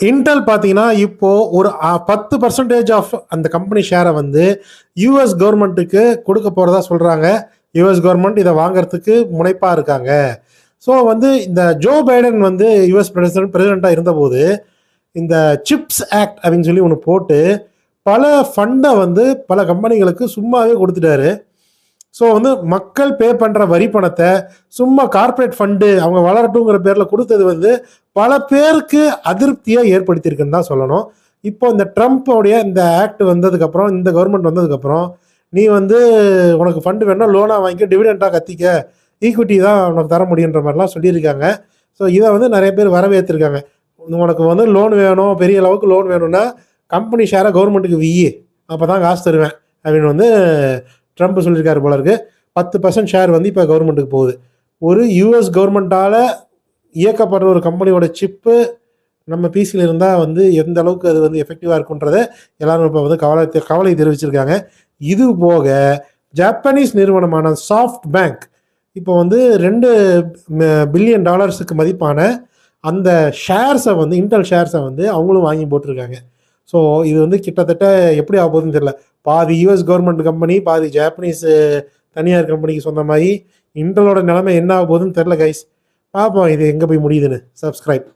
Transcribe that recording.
Intel பார்த்தீங்கன்னா இப்போ ஒரு 10% ஆஃப் அந்த கம்பெனி ஷேரை வந்து யூஎஸ் கவர்மெண்ட்டுக்கு கொடுக்க போகிறதா சொல்கிறாங்க. யூஎஸ் கவர்மெண்ட் இதை வாங்குறதுக்கு முனைப்பாக இருக்காங்க. ஸோ வந்து இந்த ஜோ பைடன் வந்து யூஎஸ் பிரசிடெண்ட்டாக இருந்தபோது இந்த சிப்ஸ் ஆக்ட் அப்படின்னு சொல்லி ஒன்று போட்டு பல ஃபண்டை வந்து பல கம்பெனிகளுக்கு சும்மாவே கொடுத்துட்டாரு. ஸோ வந்து மக்கள் பே பண்ணுற வரி பணத்தை சும்மா கார்ப்பரேட் ஃபண்டு அவங்க வளரட்டுங்கிற பேரில் கொடுத்தது வந்து பல பேருக்கு அதிருப்தியை ஏற்படுத்தியிருக்குன்னு தான் சொல்லணும். இப்போ இந்த ட்ரம்ப்போடைய இந்த ஆக்ட் வந்ததுக்கப்புறம், இந்த கவர்மெண்ட் வந்ததுக்கப்புறம், நீ வந்து உனக்கு ஃபண்டு வேணும்னா லோனாக வாங்கிக்க, டிவிடெண்டாக கத்திக்க, ஈக்விட்டி தான் உனக்கு தர முடியுன்ற மாதிரிலாம் சொல்லியிருக்காங்க. ஸோ இதை வந்து நிறைய பேர் வரவேற்றிருக்காங்க. உனக்கு வந்து லோன் வேணும், பெரிய அளவுக்கு லோன் வேணும்னா கம்பெனி ஷேரை கவர்மெண்ட்டுக்கு வியி, அப்போ தான் காசு தருவேன் அப்படின்னு வந்து ட்ரம்ப் சொல்லியிருக்காரு போல இருக்கு. 10% ஷேர் வந்து இப்போ கவர்மெண்ட்டுக்கு போகுது. ஒரு யூஎஸ் கவர்மெண்ட்டால் இயக்கப்படுற ஒரு கம்பெனியோட சிப்பு நம்ம பிசியில் இருந்தால் வந்து எந்த அளவுக்கு அது வந்து எஃபெக்டிவாக இருக்குன்றதை எல்லாரும் இப்போ வந்து கவலை தெரிவிச்சிருக்காங்க. இது போக ஜப்பானீஸ் நிறுவனமான சாஃப்ட் பேங்க் இப்போ வந்து $2 பில்லியன் மதிப்பான அந்த ஷேர்ஸை வந்து இன்டெல் ஷேர்ஸை வந்து அவங்களும் வாங்கி போட்டிருக்காங்க. ஸோ இது வந்து கிட்டத்தட்ட எப்படி ஆக போகுதுன்னு தெரியல. பாதி யூஎஸ் கவர்மெண்ட் கம்பெனி, பாதி ஜாப்பனீஸ் தனியார் கம்பெனிக்கு சொந்தமாகி இன்டலோட நிலைமை என்ன ஆக போகுதுன்னு தெரில கைஸ். பார்ப்போம் இது எங்கே போய் முடியுதுன்னு. சப்ஸ்கிரைப்.